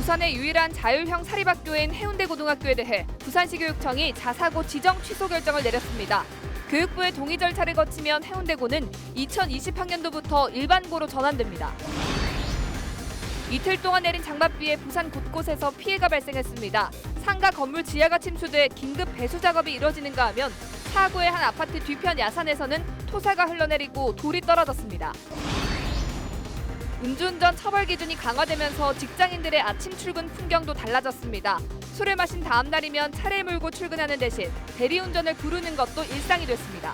부산의 유일한 자율형 사립학교인 해운대고등학교에 대해 부산시 교육청이 자사고 지정 취소 결정을 내렸습니다. 교육부의 동의 절차를 거치면 해운대고는 2020학년도부터 일반고로 전환됩니다. 이틀 동안 내린 장맛비에 부산 곳곳에서 피해가 발생했습니다. 상가 건물 지하가 침수돼 긴급 배수 작업이 이뤄지는가 하면 사구의 한 아파트 뒤편 야산에서는 토사가 흘러내리고 돌이 떨어졌습니다. 음주운전 처벌 기준이 강화되면서 직장인들의 아침 출근 풍경도 달라졌습니다. 술을 마신 다음 날이면 차를 몰고 출근하는 대신 대리운전을 부르는 것도 일상이 됐습니다.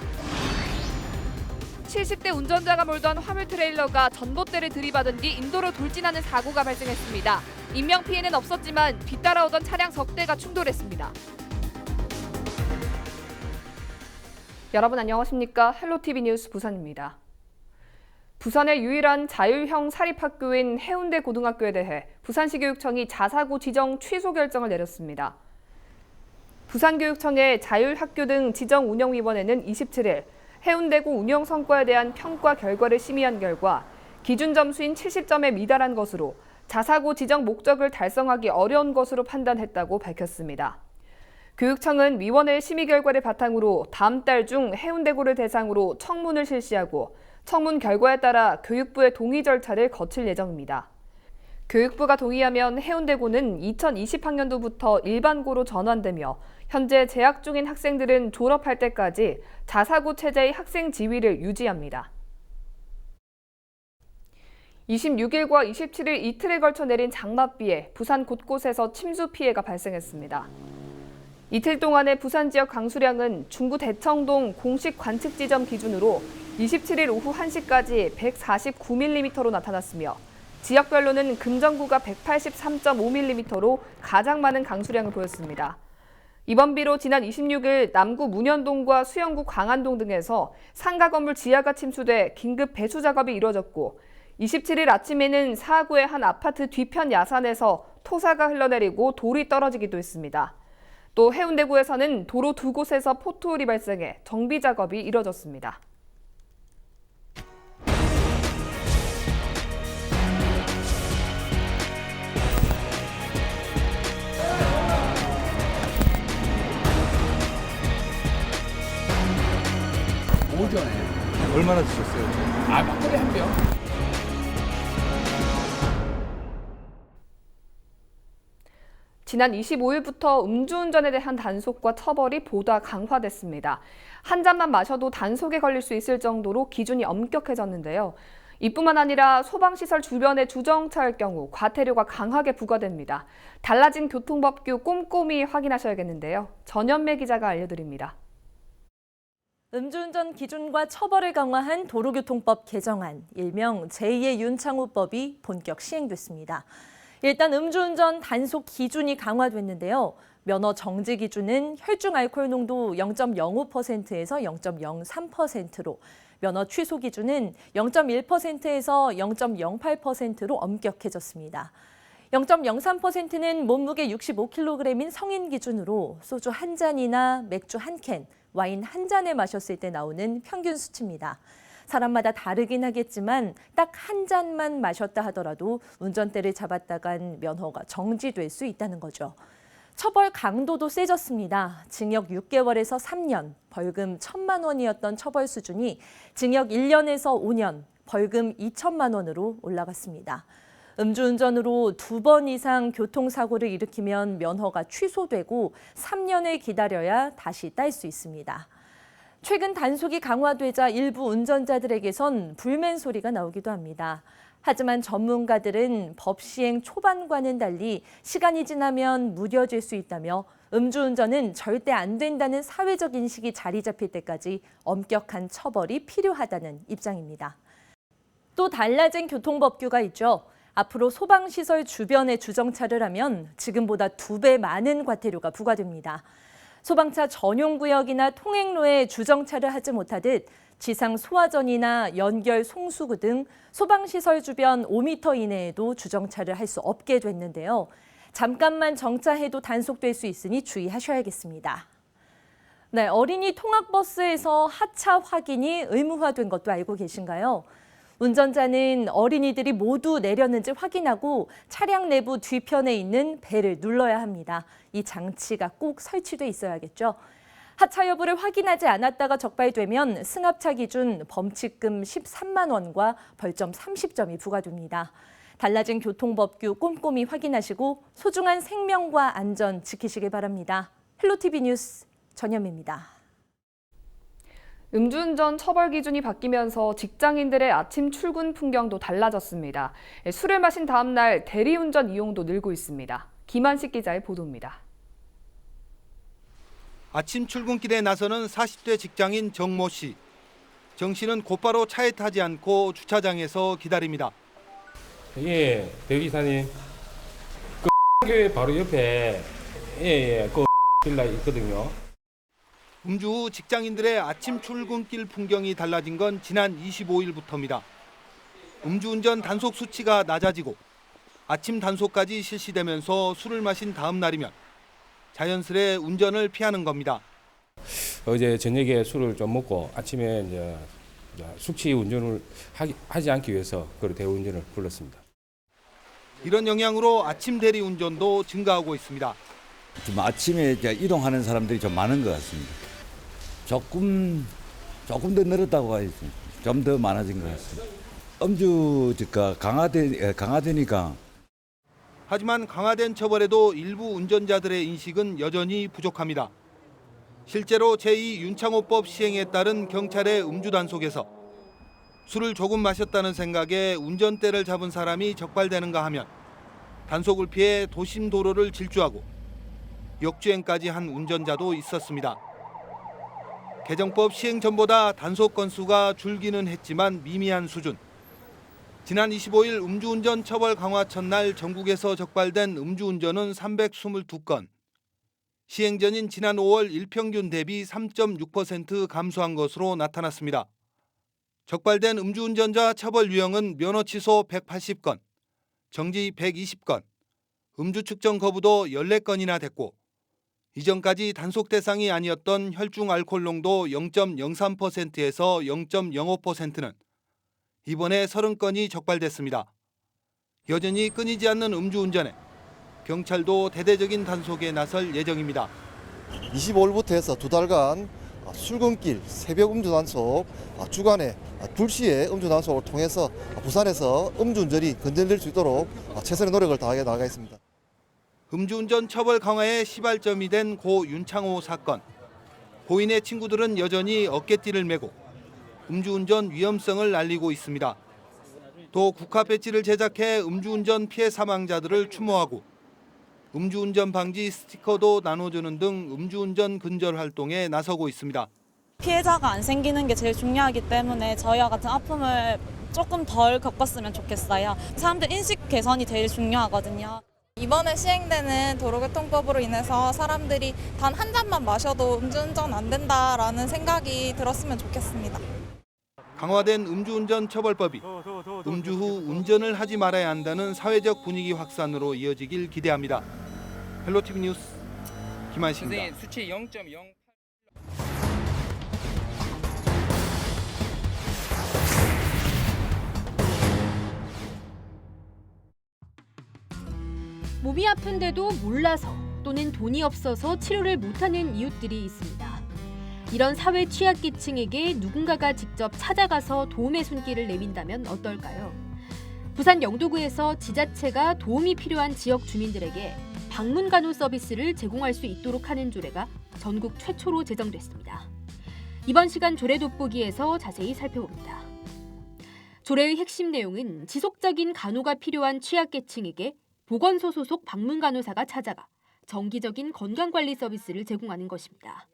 70대 운전자가 몰던 화물 트레일러가 전봇대를 들이받은 뒤 인도로 돌진하는 사고가 발생했습니다. 인명피해는 없었지만 뒤따라오던 차량 석 대가 충돌했습니다. 여러분 안녕하십니까? 헬로티비 뉴스 부산입니다. 부산의 유일한 자율형 사립학교인 해운대고등학교에 대해 부산시 교육청이 자사고 지정 취소 결정을 내렸습니다. 부산교육청의 자율학교 등 지정운영위원회는 27일 해운대고 운영 성과에 대한 평가 결과를 심의한 결과 기준 점수인 70점에 미달한 것으로 자사고 지정 목적을 달성하기 어려운 것으로 판단했다고 밝혔습니다. 교육청은 위원회의 심의 결과를 바탕으로 다음 달 중 해운대고를 대상으로 청문을 실시하고 청문 결과에 따라 교육부의 동의 절차를 거칠 예정입니다. 교육부가 동의하면 해운대고는 2020학년도부터 일반고로 전환되며 현재 재학 중인 학생들은 졸업할 때까지 자사고 체제의 학생 지위를 유지합니다. 26일과 27일 이틀에 걸쳐 내린 장맛비에 부산 곳곳에서 침수 피해가 발생했습니다. 이틀 동안의 부산 지역 강수량은 중구 대청동 공식 관측 지점 기준으로 27일 오후 1시까지 149mm로 나타났으며 지역별로는 금정구가 183.5mm로 가장 많은 강수량을 보였습니다. 이번 비로 지난 26일 남구 문현동과 수영구 광안동 등에서 상가 건물 지하가 침수돼 긴급 배수 작업이 이뤄졌고 27일 아침에는 사구의 한 아파트 뒤편 야산에서 토사가 흘러내리고 돌이 떨어지기도 했습니다. 또 해운대구에서는 도로 두 곳에서 포토홀이 발생해 정비 작업이 이뤄졌습니다. 오전에 얼마나 드셨어요? 막걸리 한 병. 지난 25일부터 음주운전에 대한 단속과 처벌이 보다 강화됐습니다. 한 잔만 마셔도 단속에 걸릴 수 있을 정도로 기준이 엄격해졌는데요. 이뿐만 아니라 소방시설 주변에 주정차할 경우 과태료가 강하게 부과됩니다. 달라진 교통법규 꼼꼼히 확인하셔야겠는데요. 전현매 기자가 알려드립니다. 음주운전 기준과 처벌을 강화한 도로교통법 개정안, 일명 제2의 윤창호법이 본격 시행됐습니다. 일단 음주운전 단속 기준이 강화됐는데요. 면허 정지 기준은 혈중 알코올 농도 0.05%에서 0.03%로, 면허 취소 기준은 0.1%에서 0.08%로 엄격해졌습니다. 0.03%는 몸무게 65kg인 성인 기준으로 소주 한 잔이나 맥주 한 캔, 와인 한 잔을 마셨을 때 나오는 평균 수치입니다. 사람마다 다르긴 하겠지만 딱 한 잔만 마셨다 하더라도 운전대를 잡았다간 면허가 정지될 수 있다는 거죠. 처벌 강도도 세졌습니다. 징역 6개월에서 3년, 벌금 1,000만 원이었던 처벌 수준이 징역 1년에서 5년, 벌금 2천만 원으로 올라갔습니다. 음주운전으로 2번 이상 교통사고를 일으키면 면허가 취소되고 3년을 기다려야 다시 딸 수 있습니다. 최근 단속이 강화되자 일부 운전자들에게선 불만 소리가 나오기도 합니다. 하지만 전문가들은 법 시행 초반과는 달리 시간이 지나면 무뎌질 수 있다며 음주운전은 절대 안 된다는 사회적 인식이 자리 잡힐 때까지 엄격한 처벌이 필요하다는 입장입니다. 또 달라진 교통법규가 있죠. 앞으로 소방시설 주변에 주정차를 하면 지금보다 2배 많은 과태료가 부과됩니다. 소방차 전용구역이나 통행로에 주정차를 하지 못하듯 지상 소화전이나 연결 송수구 등 소방시설 주변 5m 이내에도 주정차를 할 수 없게 됐는데요. 잠깐만 정차해도 단속될 수 있으니 주의하셔야겠습니다. 네, 어린이 통학버스에서 하차 확인이 의무화된 것도 알고 계신가요? 운전자는 어린이들이 모두 내렸는지 확인하고 차량 내부 뒤편에 있는 벨을 눌러야 합니다. 이 장치가 꼭 설치돼 있어야겠죠. 하차 여부를 확인하지 않았다가 적발되면 승합차 기준 범칙금 13만 원과 벌점 30점이 부과됩니다. 달라진 교통법규 꼼꼼히 확인하시고 소중한 생명과 안전 지키시길 바랍니다. 헬로티비 뉴스 전현미입니다. 음주운전 처벌 기준이 바뀌면서 직장인들의 아침 출근 풍경도 달라졌습니다. 술을 마신 다음 날 대리운전 이용도 늘고 있습니다. 김한식 기자의 보도입니다. 아침 출근길에 나서는 40대 직장인 정모 씨. 정 씨는 곧바로 차에 타지 않고 주차장에서 기다립니다. 예, 대기사님. 그 교회 바로 옆에 그 빌라 있거든요. 음주 후 직장인들의 아침 출근길 풍경이 달라진 건 지난 25일부터입니다. 음주운전 단속 수치가 낮아지고 아침 단속까지 실시되면서 술을 마신 다음 날이면 자연스레 운전을 피하는 겁니다. 어제 저녁에 술을 좀 먹고 아침에 이제 숙취 운전을 하지 않기 위해서 그 대리운전을 불렀습니다. 이런 영향으로 아침 대리운전도 증가하고 있습니다. 좀 아침에 이동하는 사람들이 좀 많은 것 같습니다. 조금 더 늘었다고 하겠습니다. 좀 더 많아진 것 같습니다. 음주가 강화되니까. 하지만 강화된 처벌에도 일부 운전자들의 인식은 여전히 부족합니다. 실제로 제2 윤창호법 시행에 따른 경찰의 음주 단속에서 술을 조금 마셨다는 생각에 운전대를 잡은 사람이 적발되는가 하면 단속을 피해 도심 도로를 질주하고 역주행까지 한 운전자도 있었습니다. 개정법 시행 전보다 단속 건수가 줄기는 했지만 미미한 수준. 지난 25일 음주운전 처벌 강화 첫날 전국에서 적발된 음주운전은 322건. 시행 전인 지난 5월 일평균 대비 3.6% 감소한 것으로 나타났습니다. 적발된 음주운전자 처벌 유형은 면허 취소 180건, 정지 120건, 음주 측정 거부도 14건이나 됐고 이전까지 단속 대상이 아니었던 혈중 알코올 농도 0.03%에서 0.05%는 이번에 30건이 적발됐습니다. 여전히 끊이지 않는 음주운전에 경찰도 대대적인 단속에 나설 예정입니다. 25일부터 해서 2달간 출근길 새벽 음주 단속, 주간에 불시에 음주 단속을 통해서 부산에서 음주운전이 근절될 수 있도록 최선의 노력을 다해 나가겠습니다. 음주운전 처벌 강화의 시발점이 된 고 윤창호 사건. 고인의 친구들은 여전히 어깨띠를 메고 음주운전 위험성을 알리고 있습니다. 또 국화 배지를 제작해 음주운전 피해 사망자들을 추모하고 음주운전 방지 스티커도 나눠주는 등 음주운전 근절 활동에 나서고 있습니다. 피해자가 안 생기는 게 제일 중요하기 때문에 저희와 같은 아픔을 조금 덜 겪었으면 좋겠어요. 사람들 인식 개선이 제일 중요하거든요. 이번에 시행되는 도로교통법으로 인해서 사람들이 단 한 잔만 마셔도 음주운전 안 된다라는 생각이 들었으면 좋겠습니다. 강화된 음주운전 처벌법이 음주 후 운전을 하지 말아야 한다는 사회적 분위기 확산으로 이어지길 기대합니다. 헬로티비 뉴스 김한식입니다. 선생님 수치 0.0. 몸이 아픈데도 몰라서 또는 돈이 없어서 치료를 못하는 이웃들이 있습니다. 이런 사회 취약계층에게 누군가가 직접 찾아가서 도움의 손길을 내민다면 어떨까요? 부산 영도구에서 지자체가 도움이 필요한 지역 주민들에게 방문 간호 서비스를 제공할 수 있도록 하는 조례가 전국 최초로 제정됐습니다. 이번 시간 조례 돋보기에서 자세히 살펴봅니다. 조례의 핵심 내용은 지속적인 간호가 필요한 취약계층에게 보건소 소속 방문간호사가 찾아가 정기적인 건강관리 서비스를 제공하는 것입니다.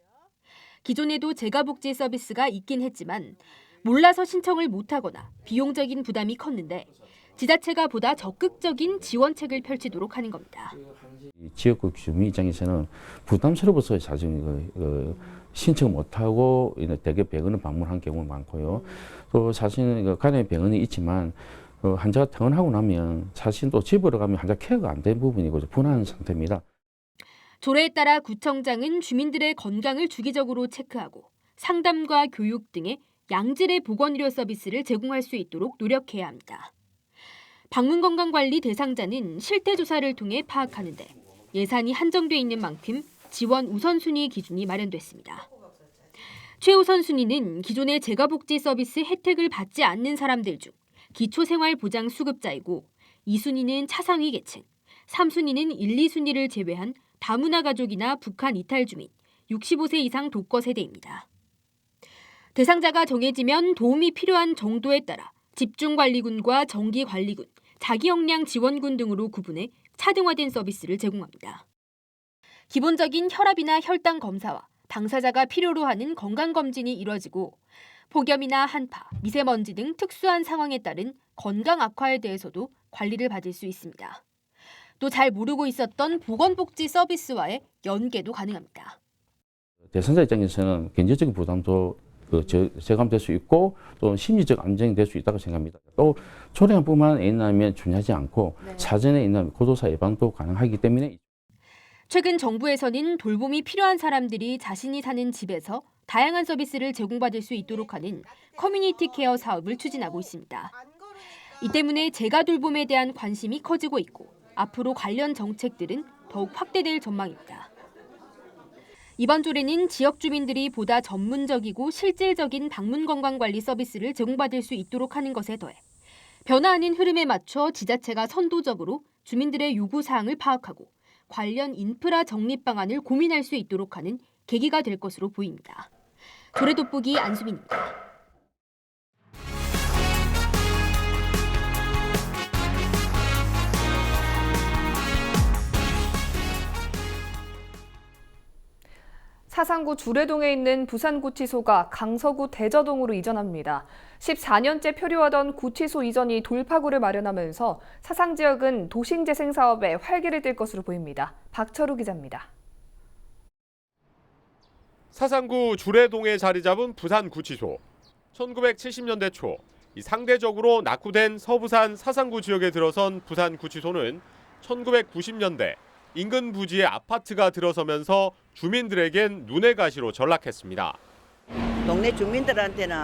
기존에도 재가복지 서비스가 있긴 했지만 몰라서 신청을 못하거나 비용적인 부담이 컸는데 지자체가 보다 적극적인 지원책을 펼치도록 하는 겁니다. 지역구 주민 입장에서는 부담스러워서 사실 신청 못하고 대개 병원을 방문한 경우가 많고요. 또 사실 간에 병원이 있지만 환자가 퇴원하고 나면 사실 또 집으로 가면 환자 케어가 안 된 부분이고 분한 상태입니다. 조례에 따라 구청장은 주민들의 건강을 주기적으로 체크하고 상담과 교육 등의 양질의 보건의료 서비스를 제공할 수 있도록 노력해야 합니다. 방문건강관리 대상자는 실태조사를 통해 파악하는데 예산이 한정돼 있는 만큼 지원 우선순위 기준이 마련됐습니다. 최우선순위는 기존의 재가복지 서비스 혜택을 받지 않는 사람들 중 기초생활보장 수급자이고 2순위는 차상위 계층, 3순위는 1, 2순위를 제외한 다문화 가족이나 북한 이탈 주민, 65세 이상 독거 세대입니다. 대상자가 정해지면 도움이 필요한 정도에 따라 집중관리군과 정기관리군, 자기역량 지원군 등으로 구분해 차등화된 서비스를 제공합니다. 기본적인 혈압이나 혈당 검사와 당사자가 필요로 하는 건강검진이 이뤄지고 폭염이나 한파, 미세먼지 등 특수한 상황에 따른 건강 악화에 대해서도 관리를 받을 수 있습니다. 또 잘 모르고 있었던 보건복지 서비스와의 연계도 가능합니다. 대상자 입장에서는 경제적인 부담도 제감될 수 있고 또 심리적 안정이 될 수 있다고 생각합니다. 또 초래암뿐만 아니라면 중요하지 않고 사전에 있는 고도사 예방도 가능하기 때문에 최근 정부에서는 돌봄이 필요한 사람들이 자신이 사는 집에서 다양한 서비스를 제공받을 수 있도록 하는 커뮤니티 케어 사업을 추진하고 있습니다. 이 때문에 재가 돌봄에 대한 관심이 커지고 있고 앞으로 관련 정책들은 더욱 확대될 전망입니다. 이번 조례는 지역 주민들이 보다 전문적이고 실질적인 방문 건강관리 서비스를 제공받을 수 있도록 하는 것에 더해 변화하는 흐름에 맞춰 지자체가 선도적으로 주민들의 요구사항을 파악하고 관련 인프라 정립 방안을 고민할 수 있도록 하는 계기가 될 것으로 보입니다. 조례 돋보기 안수민입니다. 사상구 주례동에 있는 부산구치소가 강서구 대저동으로 이전합니다. 14년째 표류하던 구치소 이전이 돌파구를 마련하면서 사상 지역은 도심재생 사업에 활기를 띨 것으로 보입니다. 박철우 기자입니다. 사상구 주례동에 자리 잡은 부산구치소. 1970년대 초 상대적으로 낙후된 서부산 사상구 지역에 들어선 부산구치소는 1990년대 인근 부지에 아파트가 들어서면서 주민들에겐 눈의 가시로 전락했습니다. 동네 주민들한테는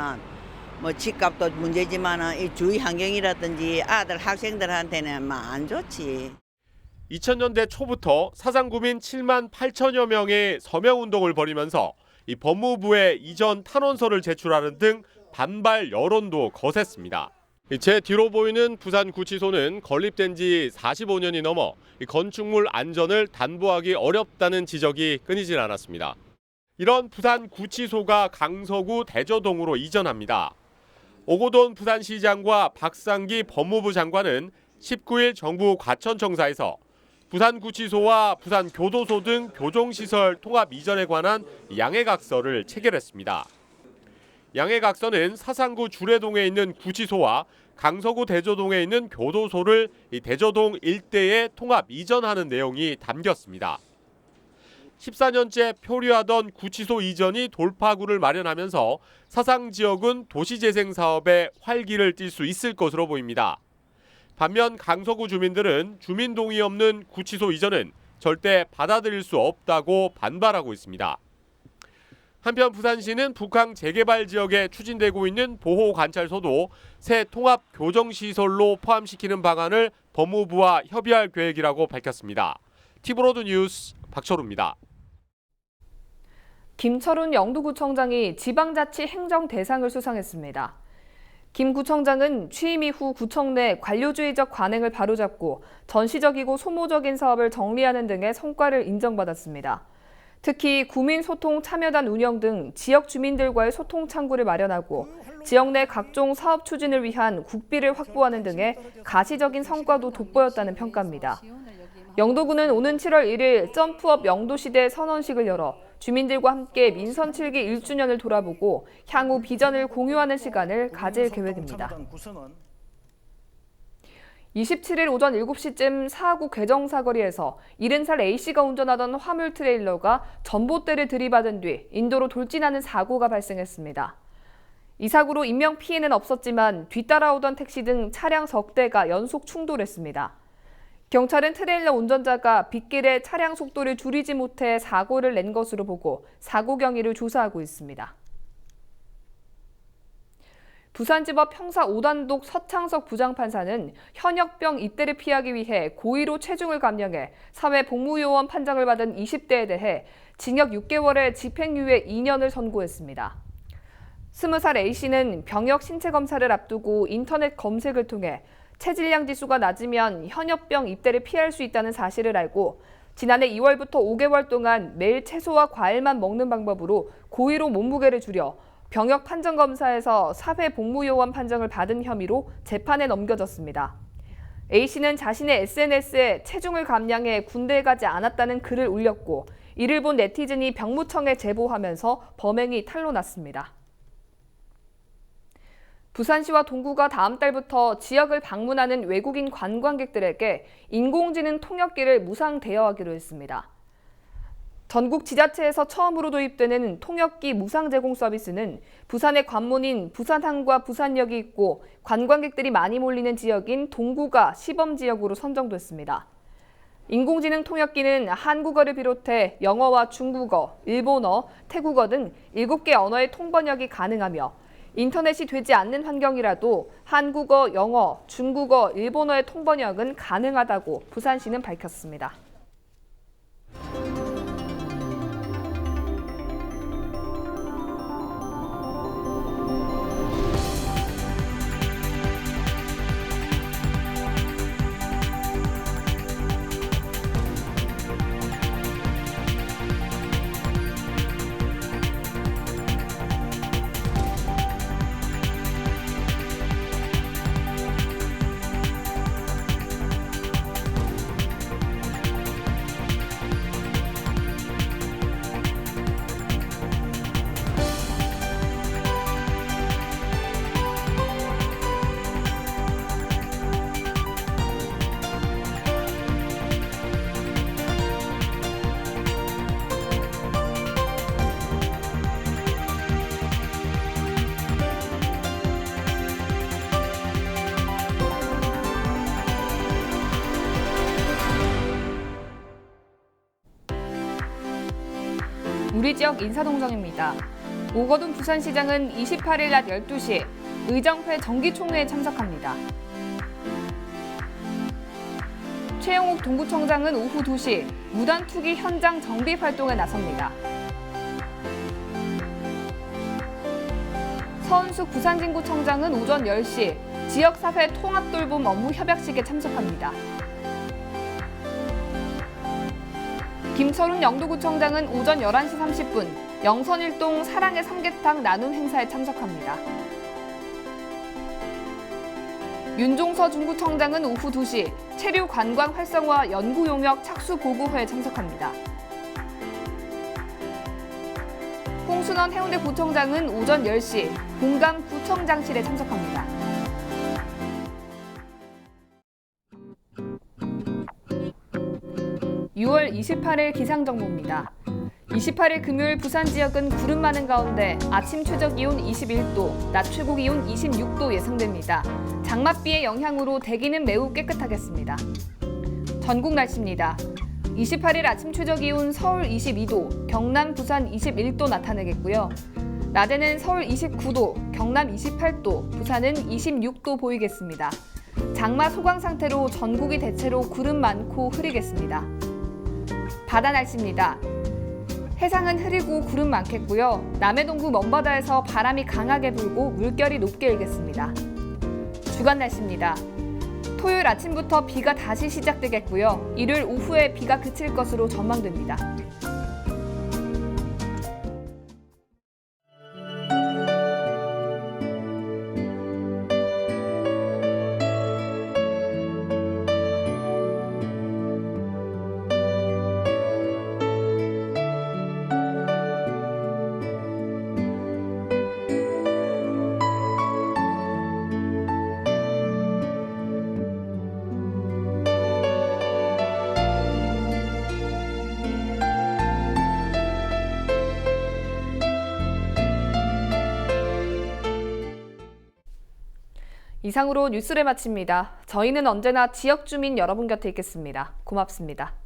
뭐 집값도 문제지만 이 주위 환경이라든지 아들 학생들한테는 안 좋지. 2000년대 초부터 사상구민 7만 8천여 명의 서명운동을 벌이면서 이 법무부에 이전 탄원서를 제출하는 등 반발 여론도 거셌습니다. 제 뒤로 보이는 부산구치소는 건립된 지 45년이 넘어 건축물 안전을 담보하기 어렵다는 지적이 끊이질 않았습니다. 이런 부산구치소가 강서구 대저동으로 이전합니다. 오고돈 부산시장과 박상기 법무부 장관은 19일 정부 과천청사에서 부산구치소와 부산교도소 등 교정시설 통합 이전에 관한 양해각서를 체결했습니다. 양해각서는 사상구 주례동에 있는 구치소와 강서구 대저동에 있는 교도소를 대저동 일대에 통합 이전하는 내용이 담겼습니다. 14년째 표류하던 구치소 이전이 돌파구를 마련하면서 사상 지역은 도시재생 사업에 활기를 띨 수 있을 것으로 보입니다. 반면 강서구 주민들은 주민 동의 없는 구치소 이전은 절대 받아들일 수 없다고 반발하고 있습니다. 한편 부산시는 북항 재개발 지역에 추진되고 있는 보호관찰소도 새 통합 교정시설로 포함시키는 방안을 법무부와 협의할 계획이라고 밝혔습니다. 티브로드 뉴스 박철우입니다. 김철훈 영도구청장이 지방자치 행정 대상을 수상했습니다. 김 구청장은 취임 이후 구청 내 관료주의적 관행을 바로잡고 전시적이고 소모적인 사업을 정리하는 등의 성과를 인정받았습니다. 특히 구민소통 참여단 운영 등 지역 주민들과의 소통 창구를 마련하고 지역 내 각종 사업 추진을 위한 국비를 확보하는 등의 가시적인 성과도 돋보였다는 평가입니다. 영도구는 오는 7월 1일 점프업 영도시대 선언식을 열어 주민들과 함께 민선 7기 1주년을 돌아보고 향후 비전을 공유하는 시간을 가질 계획입니다. 27일 오전 7시쯤 사하구 괴정사거리에서 70살 A씨가 운전하던 화물 트레일러가 전봇대를 들이받은 뒤 인도로 돌진하는 사고가 발생했습니다. 이 사고로 인명피해는 없었지만 뒤따라오던 택시 등 차량 석 대가 연속 충돌했습니다. 경찰은 트레일러 운전자가 빗길에 차량 속도를 줄이지 못해 사고를 낸 것으로 보고 사고 경위를 조사하고 있습니다. 부산지법 형사 5단독 서창석 부장판사는 현역병 입대를 피하기 위해 고의로 체중을 감량해 사회복무요원 판정을 받은 20대에 대해 징역 6개월에 집행유예 2년을 선고했습니다. 20살 A씨는 병역 신체 검사를 앞두고 인터넷 검색을 통해 체질량 지수가 낮으면 현역병 입대를 피할 수 있다는 사실을 알고 지난해 2월부터 5개월 동안 매일 채소와 과일만 먹는 방법으로 고의로 몸무게를 줄여 병역 판정검사에서 사회복무요원 판정을 받은 혐의로 재판에 넘겨졌습니다. A씨는 자신의 SNS에 체중을 감량해 군대에 가지 않았다는 글을 올렸고 이를 본 네티즌이 병무청에 제보하면서 범행이 탄로났습니다. 부산시와 동구가 다음 달부터 지역을 방문하는 외국인 관광객들에게 인공지능 통역기를 무상 대여하기로 했습니다. 전국 지자체에서 처음으로 도입되는 통역기 무상 제공 서비스는 부산의 관문인 부산항과 부산역이 있고 관광객들이 많이 몰리는 지역인 동구가 시범지역으로 선정됐습니다. 인공지능 통역기는 한국어를 비롯해 영어와 중국어, 일본어, 태국어 등 7개 언어의 통번역이 가능하며 인터넷이 되지 않는 환경이라도 한국어, 영어, 중국어, 일본어의 통번역은 가능하다고 부산시는 밝혔습니다. 우리 지역 인사동정입니다. 오거돈 부산시장은 28일 낮 12시 의정회 정기총회에 참석합니다. 최영욱 동구청장은 오후 2시 무단 투기 현장 정비 활동에 나섭니다. 서은숙 부산진구청장은 오전 10시 지역사회 통합돌봄 업무 협약식에 참석합니다. 김철훈 영도구청장은 오전 11시 30분 영선일동 사랑의 삼계탕 나눔 행사에 참석합니다. 윤종서 중구청장은 오후 2시 체류 관광 활성화 연구 용역 착수 보고회에 참석합니다. 홍순원 해운대 구청장은 오전 10시 공감 구청장실에 참석합니다. (6월 28일) 기상정보입니다. 28일 금요일 부산 지역은 구름 많은 가운데 아침 최저기온 21도, 낮 최고기온 26도 예상됩니다. 장맛비의 영향으로 대기는 매우 깨끗하겠습니다. 전국 날씨입니다. 28일 아침 최저기온 서울 22도, 경남, 부산 21도 나타내겠고요. 낮에는 서울 29도, 경남 28도, 부산은 26도 보이겠습니다. 장마 소강 상태로 전국이 대체로 구름 많고 흐리겠습니다. 바다 날씨입니다. 해상은 흐리고 구름 많겠고요. 남해동부 먼바다에서 바람이 강하게 불고 물결이 높게 일겠습니다. 주간 날씨입니다. 토요일 아침부터 비가 다시 시작되겠고요. 일요일 오후에 비가 그칠 것으로 전망됩니다. 이상으로 뉴스를 마칩니다. 저희는 언제나 지역 주민 여러분 곁에 있겠습니다. 고맙습니다.